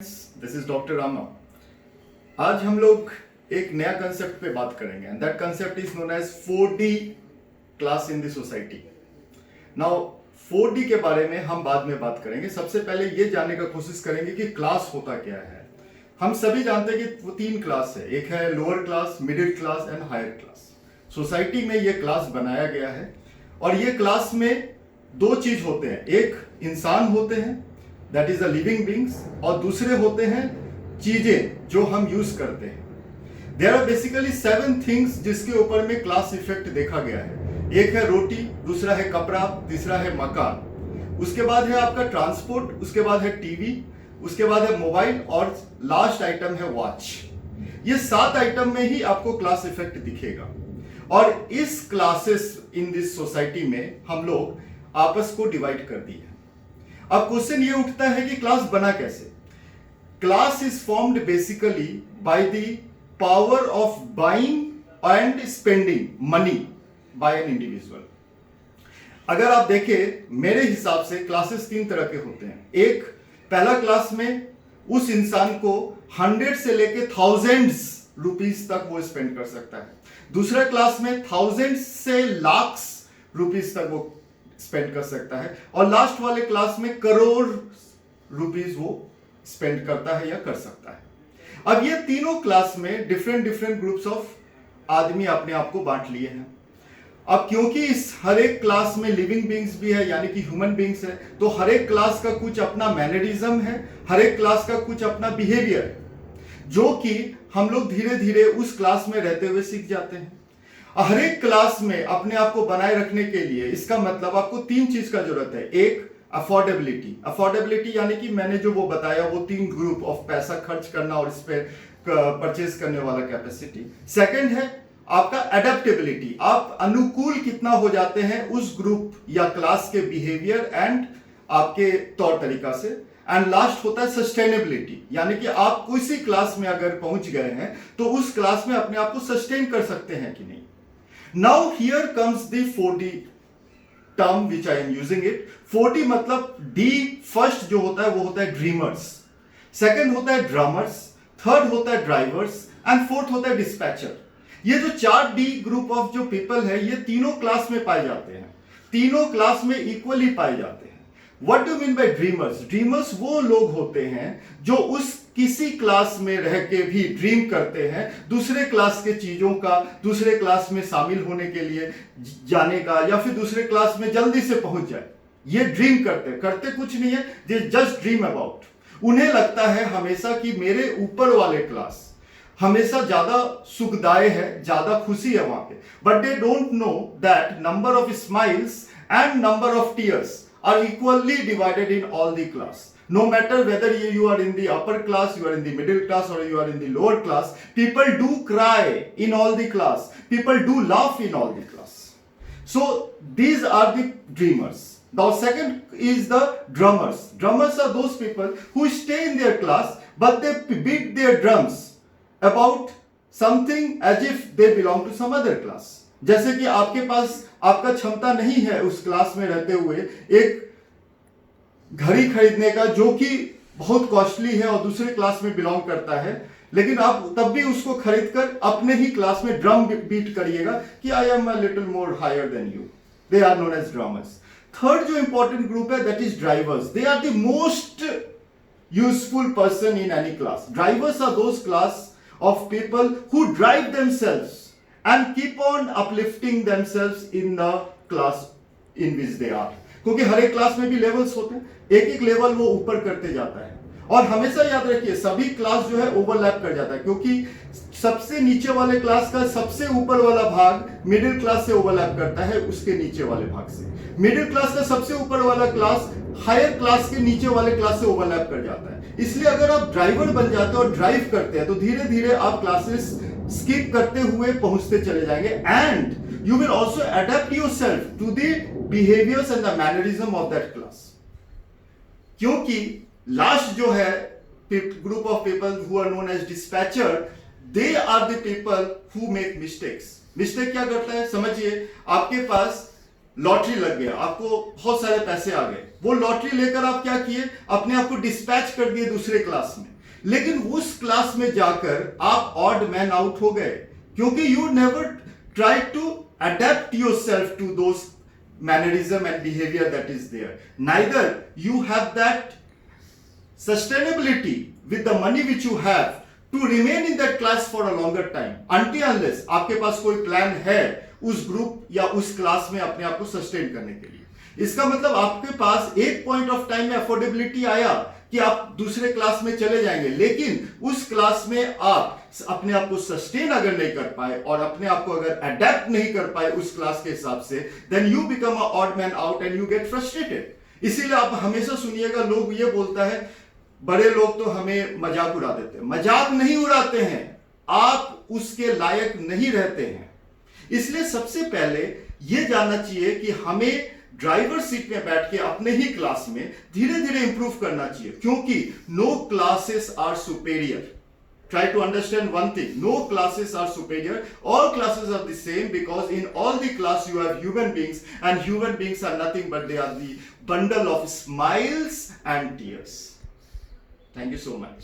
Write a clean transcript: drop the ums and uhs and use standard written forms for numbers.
This is doctor Rama. आज हम लोग एक नया कंसेप्ट पे बात करेंगे and that concept is known as 4D class in the society. Now 4D के बारे में हम बाद में बात करेंगे। सबसे पहले ये जानने का कोशिश करेंगे कि क्लास होता क्या है। हम सभी जानते हैं कि वो तीन क्लास है, एक है lower class, middle class and higher class. Society में ये क्लास बनाया गया है और ये क्लास में दो चीज होते हैं, एक इंसान होते हैं that is a living beings और दूसरे होते हैं चीजें जो हम यूज करते हैं। देयर आर बेसिकली 7 थिंग्स जिसके ऊपर में क्लास इफेक्ट देखा गया है। एक है रोटी, दूसरा है कपड़ा, तीसरा है मकान, उसके बाद है आपका ट्रांसपोर्ट, उसके बाद है टीवी, उसके बाद है मोबाइल और लास्ट आइटम है वॉच। ये 7 आइटम में ही आपको क्लास इफेक्ट दिखेगा और इस क्लासेस इन दिस सोसाइटी में हम लोग आपस को डिवाइड कर दिए। अब क्वेश्चन ये उठता है कि क्लास बना कैसे। Class is formed basically by the power of buying and spending money by an individual. अगर आप देखें मेरे हिसाब से क्लासेस 3 तरह के होते हैं। एक पहला क्लास में उस इंसान को 100 से लेके थाउजेंड्स रुपीस तक वो स्पेंड कर सकता है। दूसरा क्लास में थाउजेंड्स से लाख्स रुपीस तक वो स्पेंड कर सकता है और लास्ट वाले क्लास में करोड़ रुपीस वो स्पेंड करता है या कर सकता है। अब ये तीनों क्लास में डिफरेंट ग्रुप्स ऑफ आदमी अपने आप को बांट लिए हैं। अब क्योंकि इस हर एक क्लास में लिविंग बींग्स भी है यानी कि ह्यूमन बींग्स है, तो हर एक क्लास का कुछ अपना मैनरिज्म है, हर एक क्लास का कुछ अपना बिहेवियर है जो कि हम लोग धीरे धीरे उस क्लास में रहते हुए सीख जाते हैं। हर एक क्लास में अपने आप को बनाए रखने के लिए इसका मतलब आपको 3 चीज का जरूरत है। एक अफोर्डेबिलिटी यानी कि मैंने जो वो बताया वो 3 ग्रुप ऑफ पैसा खर्च करना और इस पे परचेज करने वाला कैपेसिटी। सेकंड है आपका एडेप्टेबिलिटी, आप अनुकूल कितना हो जाते हैं उस ग्रुप या क्लास के बिहेवियर एंड आपके तौर तरीका से। एंड लास्ट होता है सस्टेनेबिलिटी यानी कि आप किसी क्लास में अगर पहुंच गए हैं तो उस क्लास में अपने आप को सस्टेन कर सकते हैं कि नहीं। Now here comes the 4D term which I am using it. 4D मतलब D फर्स्ट जो होता है वो होता है ड्रीमर्स, सेकंड होता है ड्रमर्स, थर्ड होता है ड्राइवर्स एंड फोर्थ होता है डिस्पैचर। ये जो 4D ग्रुप ऑफ जो पीपल है ये तीनों क्लास में पाए जाते हैं, तीनों क्लास में इक्वली पाए जाते हैं। What do you mean by dreamers? Dreamers वो लोग होते हैं जो उस किसी क्लास में रह के भी ड्रीम करते हैं दूसरे क्लास के चीजों का, दूसरे क्लास में शामिल होने के लिए जाने का या फिर दूसरे क्लास में जल्दी से पहुंच जाए। ये ड्रीम करते कुछ नहीं है, दे जस्ट ड्रीम अबाउट। उन्हें लगता है हमेशा कि मेरे ऊपर वाले क्लास हमेशा ज्यादा सुखदायक है, ज्यादा खुशी है वहां पे, but they don't know that number of smiles and number of tears are equally divided in all the class. No matter whether you are in the upper class, you are in the middle class or you are in the lower class, people do cry in all the class. People do laugh in all the class. So these are the dreamers. Now second is the drummers. Drummers are those people who stay in their class but they beat their drums about something as if they belong to some other class. जैसे कि आपके पास आपका क्षमता नहीं है उस class में रहते हुए एक घड़ी खरीदने का जो कि बहुत कॉस्टली है और दूसरे क्लास में बिलोंग करता है, लेकिन आप तब भी उसको खरीदकर अपने ही क्लास में ड्रम बीट करिएगा कि I am a little more higher than you. They are known as drummers. Third जो इंपॉर्टेंट ग्रुप है that is drivers. They are the most useful person in any class. Drivers are those class of people who drive themselves and keep on uplifting themselves in the class in which they are. क्योंकि हर एक class में भी levels होते हैं, एक एक level वो ऊपर करते जाता है और हमेशा याद रखिए सभी क्लास जो है ओवरलैप कर जाता है क्योंकि सबसे नीचे वाले क्लास का सबसे ऊपर वाला भाग मिडिल क्लास से ओवरलैप करता है उसके नीचे वाले भाग से। मिडिल क्लास का सबसे ऊपर वाला क्लास हायर क्लास के नीचे वाले क्लास से ओवरलैप कर जाता है। इसलिए अगर आप ड्राइवर बन जाते हैं और ड्राइव करते हैं तो धीरे धीरे आप क्लासेस स्किप करते हुए पहुंचते चले जाएंगे and you will also adept yourself to the behaviours and the mannerism of that class. क्योंकि लास्ट जो है group of people who are known as dispatcher, they are the people who make mistakes. Mistake क्या करता है समझिए, आपके पास lottery लग गया, आपको बहुत सारे पैसे आ गए, वो लॉटरी लेकर आप क्या किए, अपने आप को डिस्पैच कर दिए दूसरे क्लास में, लेकिन उस क्लास में जाकर आप ऑड मैन आउट हो गए, क्योंकि you never try to adept yourself to those mannerism and behaviour that is there, neither you have that sustainability with the money which you have to remain in that class for a longer time until unless आपके पास कोई plan है उस group या उस class में अपने आप को सस्टेन करने के लिए। इसका मतलब आपके पास एक पॉइंट ऑफ टाइम में अफोर्डेबिलिटी आया कि आप दूसरे क्लास में चले जाएंगे, लेकिन उस क्लास में आप अपने आप को सस्टेन अगर नहीं कर पाए और अपने आप को अगर अडेप्ट नहीं कर पाए उस क्लास के हिसाब से, then you become a odd man out and you get frustrated. इसीलिए आप हमेशा सुनिएगा, लोग ये बोलता है बड़े लोग तो हमें मजाक उड़ा देते हैं। मजाक नहीं उड़ाते हैं, आप उसके लायक नहीं रहते हैं। इसलिए सबसे पहले यह जानना चाहिए कि हमें ड्राइवर सीट में बैठ के अपने ही क्लास में धीरे धीरे इंप्रूव करना चाहिए, क्योंकि no classes are superior. Try to understand one thing, no classes are superior, all classes are the same, because in all the class you have human beings, and human beings are nothing but they are the bundle of smiles and tears. Thank you so much.